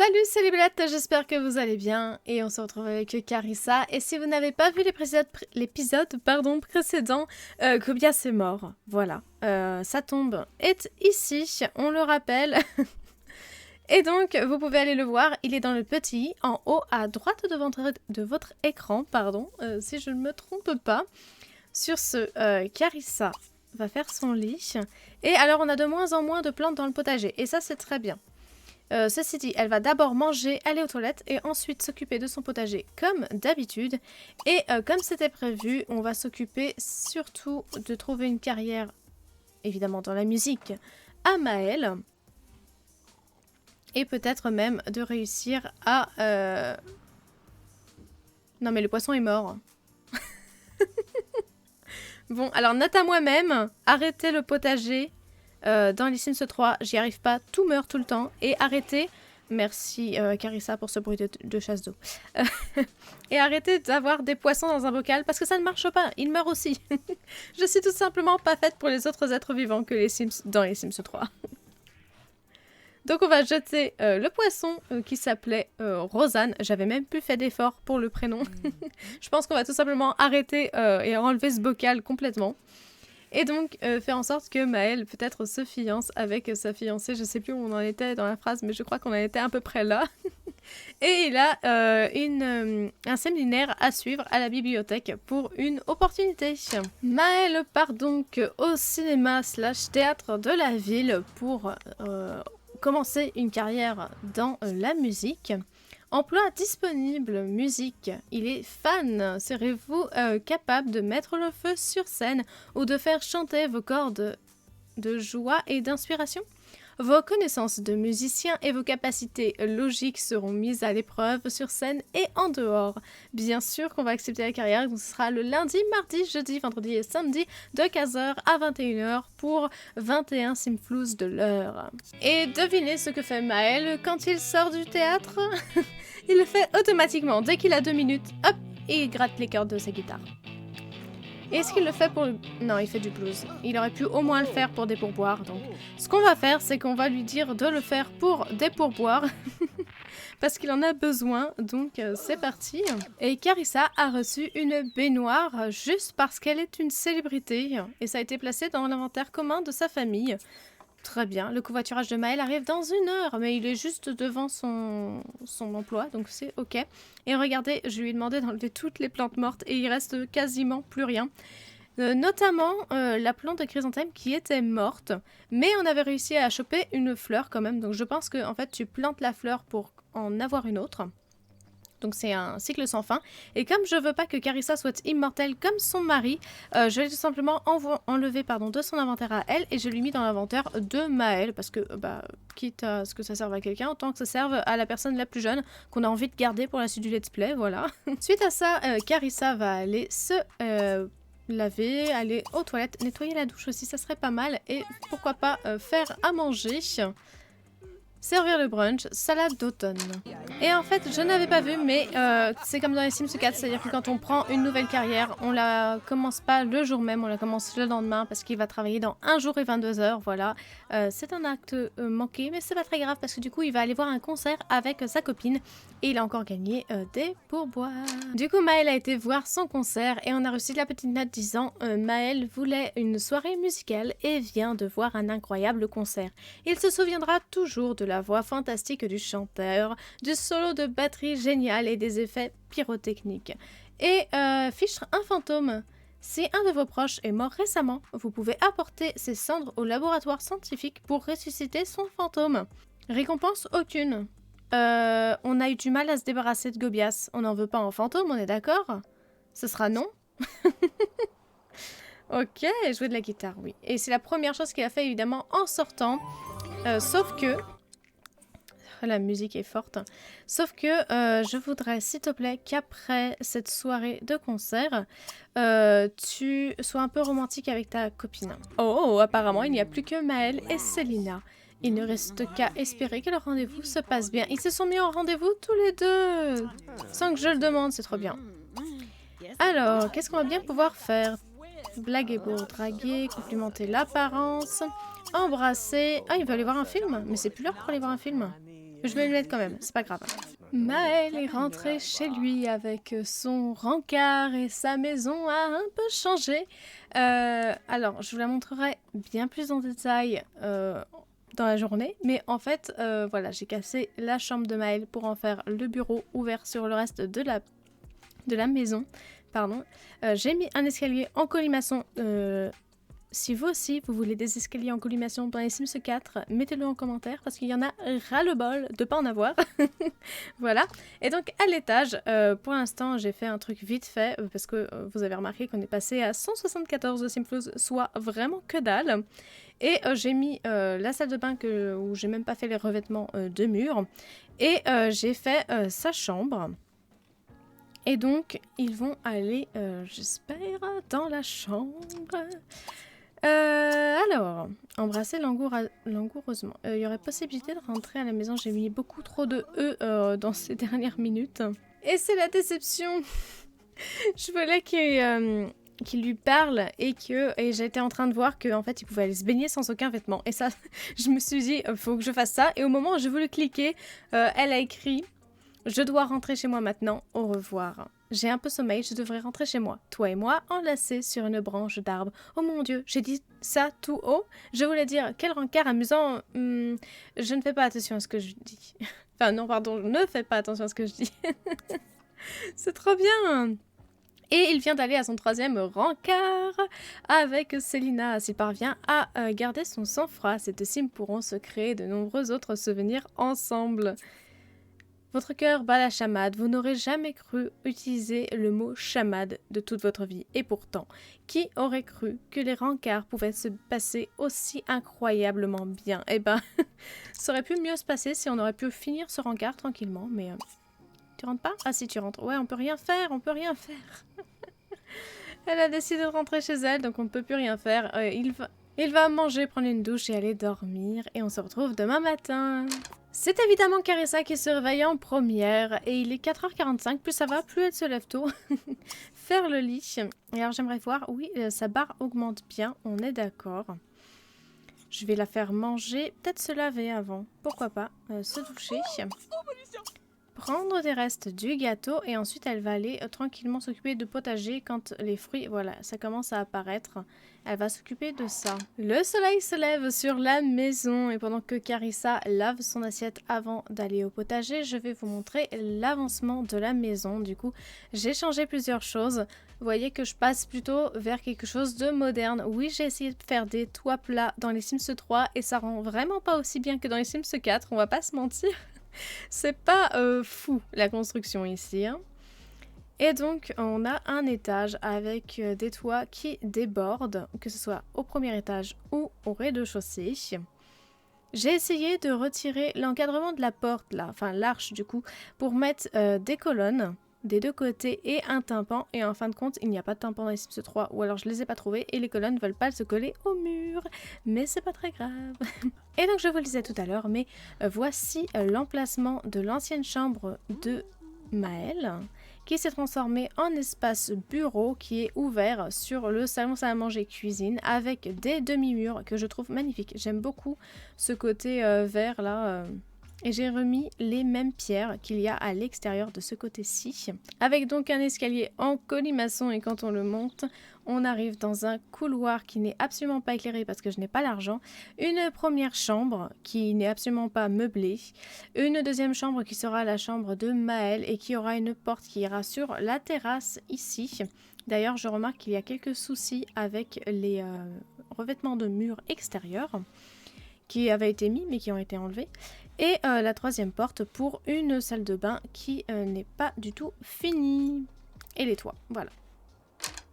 Salut c'est les Belettes, j'espère que vous allez bien et on se retrouve avec Carissa. Et si vous n'avez pas vu l'épisode précédent, Kobias est mort, voilà. Sa tombe est ici, on le rappelle. Et donc vous pouvez aller le voir, il est dans le petit, en haut à droite de votre écran, si je ne me trompe pas. Sur ce, Carissa va faire son lit. Et alors on a de moins en moins de plantes dans le potager, et ça c'est très bien. Ceci dit, elle va d'abord manger, aller aux toilettes et ensuite s'occuper de son potager comme d'habitude. Et comme c'était prévu, on va s'occuper surtout de trouver une carrière, évidemment dans la musique, à Maëlle. Et peut-être même de réussir à... Non mais le poisson est mort. Bon, alors note à moi-même, arrêtez le potager. Dans les Sims 3, j'y arrive pas, tout meurt tout le temps. Et arrêtez, merci Carissa pour ce bruit de chasse d'eau. Et arrêtez d'avoir des poissons dans un bocal parce que ça ne marche pas, ils meurent aussi. Je suis tout simplement pas faite pour les autres êtres vivants que les Sims dans les Sims 3. Donc on va jeter le poisson qui s'appelait Rosanne. J'avais même plus fait d'effort pour le prénom. Je pense qu'on va tout simplement arrêter et enlever ce bocal complètement. Et donc, faire en sorte que Maëlle peut-être se fiance avec sa fiancée. Je sais plus où on en était dans la phrase, mais je crois qu'on en était à peu près là. Et il a un séminaire à suivre à la bibliothèque pour une opportunité. Maëlle part donc au cinéma/théâtre de la ville pour commencer une carrière dans la musique. Emploi disponible, musique. Il est fan. Serez-vous capable de mettre le feu sur scène ou de faire chanter vos cordes de joie et d'inspiration? Vos connaissances de musicien et vos capacités logiques seront mises à l'épreuve sur scène et en dehors. Bien sûr qu'on va accepter la carrière, donc ce sera le lundi, mardi, jeudi, vendredi et samedi de 15h à 21h pour 21 simflous de l'heure. Et devinez ce que fait Maëlle quand il sort du théâtre? Il le fait automatiquement, dès qu'il a 2 minutes, hop, et il gratte les cordes de sa guitare. Est-ce qu'il le fait pour... Non, il fait du blues. Il aurait pu au moins le faire pour des pourboires. Donc, ce qu'on va faire, c'est qu'on va lui dire de le faire pour des pourboires. Parce qu'il en a besoin. Donc, c'est parti. Et Carissa a reçu une baignoire juste parce qu'elle est une célébrité. Et ça a été placé dans l'inventaire commun de sa famille. Très bien. Le covoiturage de Maëlle arrive dans 1 heure. Mais il est juste devant son emploi. Donc, c'est OK. Et regardez, je lui ai demandé d'enlever toutes les plantes mortes et il reste quasiment plus rien. Notamment la plante de chrysanthème qui était morte, mais on avait réussi à choper une fleur quand même. Donc je pense que en fait tu plantes la fleur pour en avoir une autre. Donc c'est un cycle sans fin. Et comme je veux pas que Carissa soit immortelle comme son mari, je l'ai tout simplement enlevé de son inventaire à elle et je l'ai mis dans l'inventaire de Maëlle. Parce que, quitte à ce que ça serve à quelqu'un, autant que ça serve à la personne la plus jeune qu'on a envie de garder pour la suite du let's play, voilà. Suite à ça, Carissa va aller se laver, aller aux toilettes, nettoyer la douche aussi, ça serait pas mal. Et pourquoi pas faire à manger. Servir le brunch, salade d'automne. Et en fait, je n'avais pas vu, mais c'est comme dans les Sims 4, c'est-à-dire que quand on prend une nouvelle carrière, on la commence pas le jour même, on la commence le lendemain parce qu'il va travailler dans 1 jour et 22 heures, voilà. C'est un acte manqué, mais c'est pas très grave parce que du coup, il va aller voir un concert avec sa copine et il a encore gagné des pourboires. Du coup, Maëlle a été voir son concert et on a reçu la petite note disant Maëlle voulait une soirée musicale et vient de voir un incroyable concert. Il se souviendra toujours de la voix fantastique du chanteur, du solo de batterie génial et des effets pyrotechniques. Et fichtre un fantôme. Si un de vos proches est mort récemment, vous pouvez apporter ses cendres au laboratoire scientifique pour ressusciter son fantôme. Récompense aucune. On a eu du mal à se débarrasser de Gobias. On n'en veut pas en fantôme, on est d'accord? Ce sera non? Ok, jouer de la guitare, oui. Et c'est la première chose qu'il a fait évidemment en sortant. Sauf que... La musique est forte. Sauf que je voudrais, s'il te plaît, qu'après cette soirée de concert, tu sois un peu romantique avec ta copine. Oh, apparemment, il n'y a plus que Maëlle et Célina. Il ne reste qu'à espérer que le rendez-vous se passe bien. Ils se sont mis en rendez-vous tous les deux. Sans que je le demande, c'est trop bien. Alors, qu'est-ce qu'on va bien pouvoir faire? Blaguer pour draguer, complimenter l'apparence, embrasser... Ah, il veut aller voir un film? Mais c'est plus l'heure pour aller voir un film. Je vais le mettre quand même, c'est pas grave. Maël est rentré chez lui avec son rencard et sa maison a un peu changé. Alors, je vous la montrerai bien plus en détail dans la journée. Mais en fait, voilà, j'ai cassé la chambre de Maël pour en faire le bureau ouvert sur le reste de la maison. Pardon. J'ai mis un escalier en colimaçon. Si vous aussi, vous voulez des escaliers en colimaçon dans les Sims 4, mettez-le en commentaire parce qu'il y en a ras-le-bol de pas en avoir. Voilà. Et donc, à l'étage, pour l'instant, j'ai fait un truc vite fait parce que vous avez remarqué qu'on est passé à 174 de Simflouz, soit vraiment que dalle. Et j'ai mis la salle de bain où j'ai même pas fait les revêtements de mur. Et j'ai fait sa chambre. Et donc, ils vont aller, j'espère, dans la chambre. Alors, embrasser langoureusement. Il y aurait possibilité de rentrer à la maison. J'ai mis beaucoup trop de E dans ces dernières minutes. Et c'est la déception. Je voulais qu'il lui parle et j'étais en train de voir qu'en fait, il pouvait aller se baigner sans aucun vêtement. Et ça, je me suis dit, faut que je fasse ça. Et au moment où j'ai voulu cliquer, elle a écrit « Je dois rentrer chez moi maintenant. Au revoir. » J'ai un peu sommeil, je devrais rentrer chez moi. Toi et moi, enlacés sur une branche d'arbre. Oh mon Dieu, j'ai dit ça tout haut. Je voulais dire, quel rencard amusant. Je ne fais pas attention à ce que je dis. Enfin non, pardon, je ne fais pas attention à ce que je dis. C'est trop bien. Et il vient d'aller à son 3e rencard avec Célina. S'il parvient à garder son sang-froid, ces deux Sims pourront se créer de nombreux autres souvenirs ensemble. Votre cœur bat la chamade, vous n'aurez jamais cru utiliser le mot chamade de toute votre vie. Et pourtant, qui aurait cru que les rencarts pouvaient se passer aussi incroyablement bien? Eh ben, ça aurait pu mieux se passer si on aurait pu finir ce rencard tranquillement, mais... Tu rentres pas? Ah si, tu rentres. Ouais, on peut rien faire, on peut rien faire. Elle a décidé de rentrer chez elle, donc on ne peut plus rien faire. Il va manger, prendre une douche et aller dormir. Et on se retrouve demain matin. C'est évidemment Carissa qui se réveille en première. Et il est 4h45. Plus ça va, plus elle se lève tôt. Faire le lit. Et alors j'aimerais voir. Oui, sa barre augmente bien. On est d'accord. Je vais la faire manger. Peut-être se laver avant. Pourquoi pas. Se doucher. Prendre des restes du gâteau et ensuite elle va aller tranquillement s'occuper de potager quand les fruits, voilà, ça commence à apparaître. Elle va s'occuper de ça. Le soleil se lève sur la maison et pendant que Carissa lave son assiette avant d'aller au potager, je vais vous montrer l'avancement de la maison. Du coup, j'ai changé plusieurs choses. Vous voyez que je passe plutôt vers quelque chose de moderne. Oui, j'ai essayé de faire des toits plats dans les Sims 3 et ça rend vraiment pas aussi bien que dans les Sims 4, on va pas se mentir. C'est pas fou la construction ici. Hein. Et donc on a un étage avec des toits qui débordent, que ce soit au premier étage ou au rez-de-chaussée. J'ai essayé de retirer l'encadrement de la porte là, enfin l'arche du coup, pour mettre des colonnes des deux côtés et un tympan. Et en fin de compte, il n'y a pas de tympan dans les Sims 3 ou alors je les ai pas trouvés et les colonnes ne veulent pas se coller au mur. Mais c'est pas très grave. Et donc je vous le disais tout à l'heure, mais voici l'emplacement de l'ancienne chambre de Maël qui s'est transformée en espace bureau qui est ouvert sur le salon salle à manger cuisine avec des demi-murs que je trouve magnifiques. J'aime beaucoup ce côté vert là. Et j'ai remis les mêmes pierres qu'il y a à l'extérieur de ce côté-ci. Avec donc un escalier en colimaçon et quand on le monte, on arrive dans un couloir qui n'est absolument pas éclairé parce que je n'ai pas l'argent. Une première chambre qui n'est absolument pas meublée. Une deuxième chambre qui sera la chambre de Maël et qui aura une porte qui ira sur la terrasse ici. D'ailleurs, je remarque qu'il y a quelques soucis avec les revêtements de murs extérieurs qui avaient été mis mais qui ont été enlevés. Et la troisième porte pour une salle de bain qui n'est pas du tout finie. Et les toits, voilà.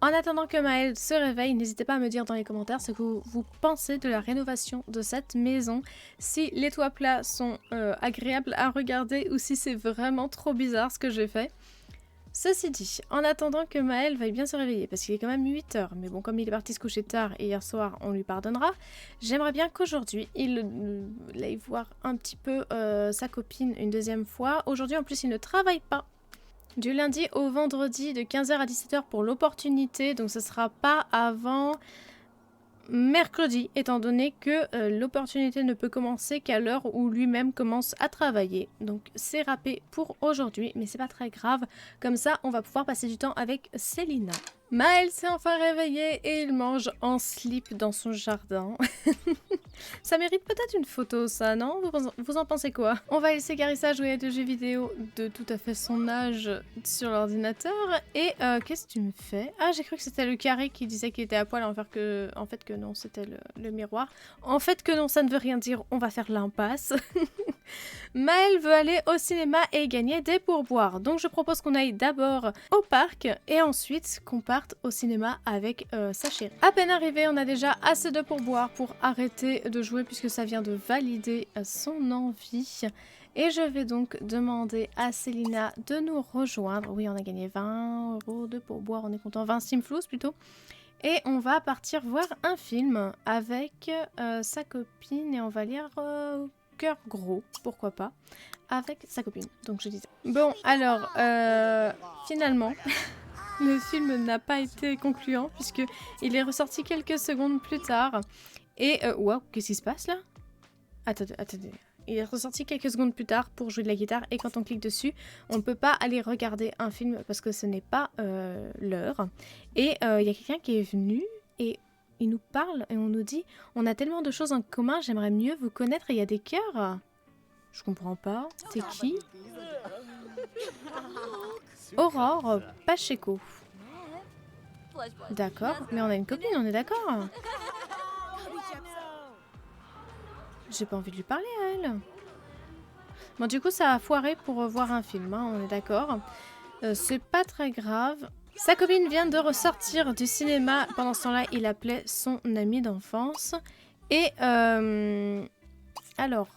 En attendant que Maël se réveille, n'hésitez pas à me dire dans les commentaires ce que vous pensez de la rénovation de cette maison. Si les toits plats sont agréables à regarder ou si c'est vraiment trop bizarre ce que j'ai fait. Ceci dit, en attendant que Maël veuille bien se réveiller, parce qu'il est quand même 8 h, mais bon, comme il est parti se coucher tard et hier soir, on lui pardonnera, j'aimerais bien qu'aujourd'hui, il aille voir un petit peu sa copine une deuxième fois. Aujourd'hui, en plus, il ne travaille pas. Du lundi au vendredi, de 15 h à 17 h pour l'opportunité, donc ce sera pas avant mercredi, étant donné que l'opportunité ne peut commencer qu'à l'heure où lui-même commence à travailler. Donc c'est râpé pour aujourd'hui, mais c'est pas très grave. Comme ça, on va pouvoir passer du temps avec Célina. Maël s'est enfin réveillé et il mange en slip dans son jardin. Ça mérite peut-être une photo, ça, non? Vous en pensez quoi? On va laisser Carissa jouer à des jeux vidéo de tout à fait son âge sur l'ordinateur. Et qu'est-ce que tu me fais? Ah, j'ai cru que c'était le carré qui disait qu'il était à poil, en fait que non, c'était le miroir. En fait que non, ça ne veut rien dire, on va faire l'impasse. Maël veut aller au cinéma et gagner des pourboires. Donc je propose qu'on aille d'abord au parc et ensuite qu'on parte au cinéma avec sa chérie. À peine arrivé, on a déjà assez de pourboires pour arrêter de jouer puisque ça vient de valider son envie. Et je vais donc demander à Célina de nous rejoindre. Oui, on a gagné 20 € de pourboire, on est content. 20 simflous plutôt. Et on va partir voir un film avec sa copine et on va lire Cœur gros, pourquoi pas, avec sa copine. Donc je disais. Bon, alors, finalement, le film n'a pas été concluant puisque il est ressorti quelques secondes plus tard. Et, waouh, qu'est-ce qui se passe là? Attendez. Il est ressorti quelques secondes plus tard pour jouer de la guitare et quand on clique dessus, on ne peut pas aller regarder un film parce que ce n'est pas l'heure. Et il y a quelqu'un qui est venu et il nous parle et on nous dit « On a tellement de choses en commun, j'aimerais mieux vous connaître et il y a des cœurs. » Je comprends pas. C'est qui? Aurore Pacheco. D'accord, mais on a une copine, on est d'accord? J'ai pas envie de lui parler à elle. Bon, du coup, ça a foiré pour voir un film, hein, on est d'accord. C'est pas très grave. Sa copine vient de ressortir du cinéma. Pendant ce temps-là, il appelait son ami d'enfance. Et, alors,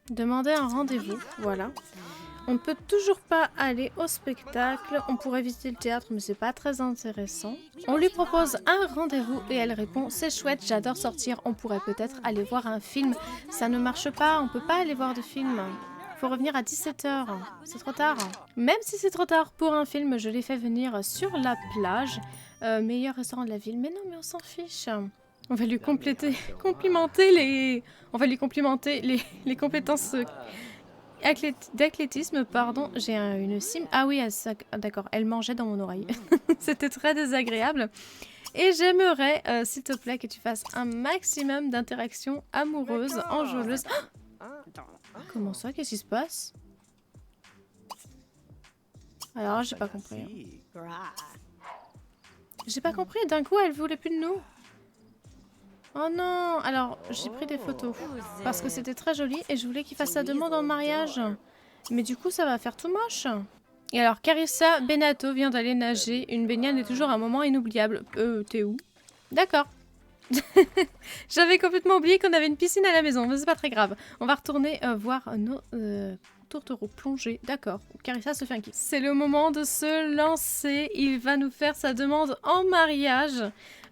demander un rendez-vous, voilà. On ne peut toujours pas aller au spectacle. On pourrait visiter le théâtre, mais c'est pas très intéressant. On lui propose un rendez-vous et elle répond « C'est chouette, j'adore sortir, on pourrait peut-être aller voir un film. » Ça ne marche pas, on peut pas aller voir de film. Faut revenir à 17 h. C'est trop tard. Même si c'est trop tard pour un film, je l'ai fait venir sur la plage. Meilleur restaurant de la ville. Mais non, mais on s'en fiche. On va lui complimenter les compétences d'athlétisme, pardon. J'ai une sim. Ah oui, d'accord, elle mangeait dans mon oreille. C'était très désagréable. Et j'aimerais, s'il te plaît, que tu fasses un maximum d'interactions amoureuses, enjôleuses. Comment ça? Qu'est-ce qui se passe? Alors, j'ai pas compris. J'ai pas compris. D'un coup, elle voulait plus de nous. Oh non! Alors, j'ai pris des photos parce que c'était très joli et je voulais qu'il fasse sa demande en mariage. Mais du coup, ça va faire tout moche. Et alors, Carissa Benato vient d'aller nager. Une baignade est toujours un moment inoubliable. T'es où? D'accord. J'avais complètement oublié qu'on avait une piscine à la maison, mais c'est pas très grave. On va retourner voir nos tourtereaux plongés. D'accord. Carissa se fait un kiff. C'est le moment de se lancer. Il va nous faire sa demande en mariage.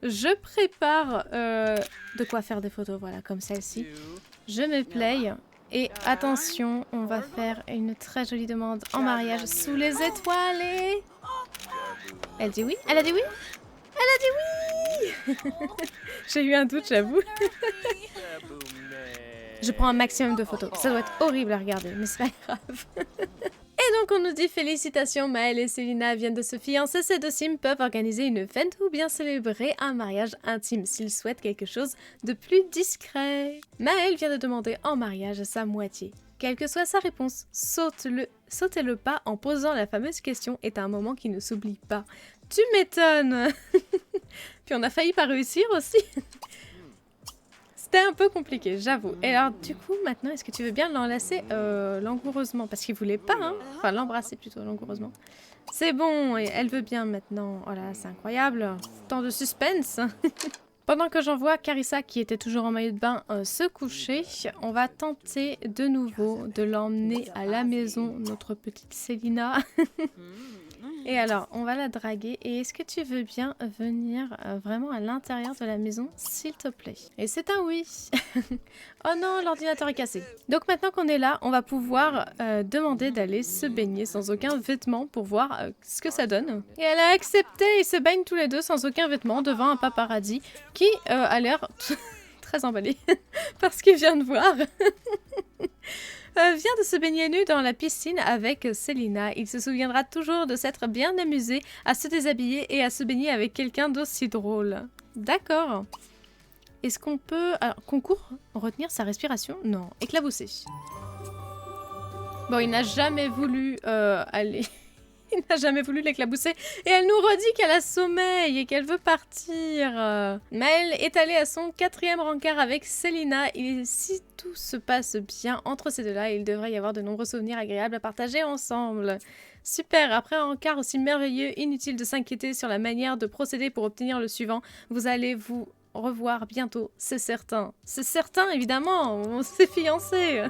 Je prépare de quoi faire des photos, voilà, comme celle-ci. Je me play. Et attention, on va faire une très jolie demande en mariage sous les étoiles. Et... elle dit oui? Elle a dit oui? Elle a dit oui. J'ai eu un doute, j'avoue. Je prends un maximum de photos. Ça doit être horrible à regarder, mais c'est pas grave. Et donc on nous dit félicitations, Maël et Célina viennent de se fiancer. Ces deux sims peuvent organiser une fête ou bien célébrer un mariage intime s'ils souhaitent quelque chose de plus discret. Maël vient de demander en mariage à sa moitié. Quelle que soit sa réponse, sauter le pas en posant la fameuse question est un moment qui ne s'oublie pas. Tu m'étonnes. Puis on a failli pas réussir aussi. C'était un peu compliqué, j'avoue. Et alors, du coup, maintenant, est-ce que tu veux bien l'enlacer langoureusement? Parce qu'il voulait pas, hein. Enfin, l'embrasser plutôt langoureusement. C'est bon, et elle veut bien maintenant. Oh là, c'est incroyable. Tant de suspense. Pendant que j'envoie Carissa, qui était toujours en maillot de bain, se coucher, on va tenter de nouveau de l'emmener à la maison, notre petite Célina. Et alors, on va la draguer. Et est-ce que tu veux bien venir vraiment à l'intérieur de la maison, s'il te plaît? Et c'est un oui. Oh non, l'ordinateur est cassé. Donc maintenant qu'on est là, on va pouvoir demander d'aller se baigner sans aucun vêtement pour voir ce que ça donne. Et elle a accepté. Ils se baignent tous les deux sans aucun vêtement devant un paparazzi qui a l'air très emballé parce qu'il vient de voir. Vient de se baigner nu dans la piscine avec Selina. Il se souviendra toujours de s'être bien amusé à se déshabiller et à se baigner avec quelqu'un d'aussi drôle. D'accord. Est-ce qu'on peut... Alors, concours? Retenir sa respiration? Non. Éclabousser. Bon, il n'a jamais voulu aller... Il n'a jamais voulu l'éclabousser. Et elle nous redit qu'elle a sommeil et qu'elle veut partir. Maëlle est allée à son 4e rencard avec Selina. Et si tout se passe bien entre ces deux-là, il devrait y avoir de nombreux souvenirs agréables à partager ensemble. Super, après un rencard aussi merveilleux, inutile de s'inquiéter sur la manière de procéder pour obtenir le suivant. Vous allez vous revoir bientôt, c'est certain. C'est certain, évidemment, on s'est fiancés.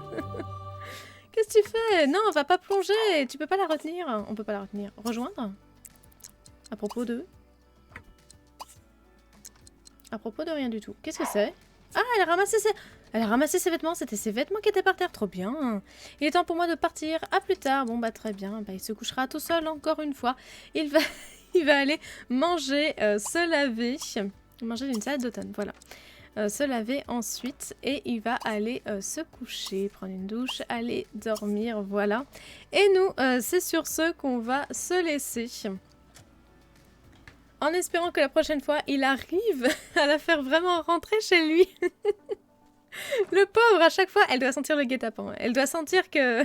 Qu'est-ce que tu fais? Non, on va pas plonger. Tu peux pas la retenir. On peut pas la retenir. Rejoindre? À propos de... À propos de rien du tout. Qu'est-ce que c'est? Ah, elle a ramassé ses vêtements. C'était ses vêtements qui étaient par terre. Trop bien. Il est temps pour moi de partir. À plus tard. Bon, bah très bien. Bah, il se couchera tout seul encore une fois. Il va, il va aller manger, se laver. Manger d'une salade d'automne. Voilà. Se laver ensuite et il va aller se coucher, prendre une douche, aller dormir, voilà. Et nous, c'est sur ce qu'on va se laisser. En espérant que la prochaine fois, il arrive à la faire vraiment rentrer chez lui. Le pauvre, à chaque fois, elle doit sentir le guet-apens. Elle doit sentir que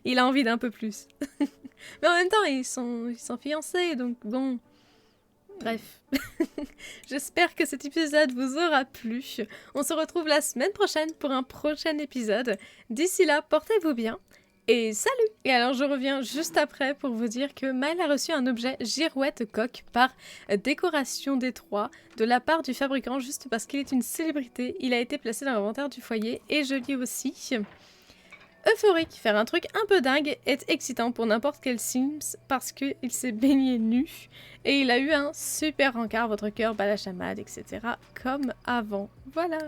il a envie d'un peu plus. Mais en même temps, ils sont fiancés, donc bon... Bref, j'espère que cet épisode vous aura plu. On se retrouve la semaine prochaine pour un prochain épisode. D'ici là, portez-vous bien et salut! Et alors je reviens juste après pour vous dire que Maëlle a reçu un objet girouette coque par Décoration Détroit de la part du fabricant juste parce qu'il est une célébrité. Il a été placé dans l'inventaire du foyer et je lis aussi... Euphorique, faire un truc un peu dingue est excitant pour n'importe quel Sims parce qu'il s'est baigné nu et il a eu un super rencard, votre cœur bat la chamade, etc. comme avant. Voilà.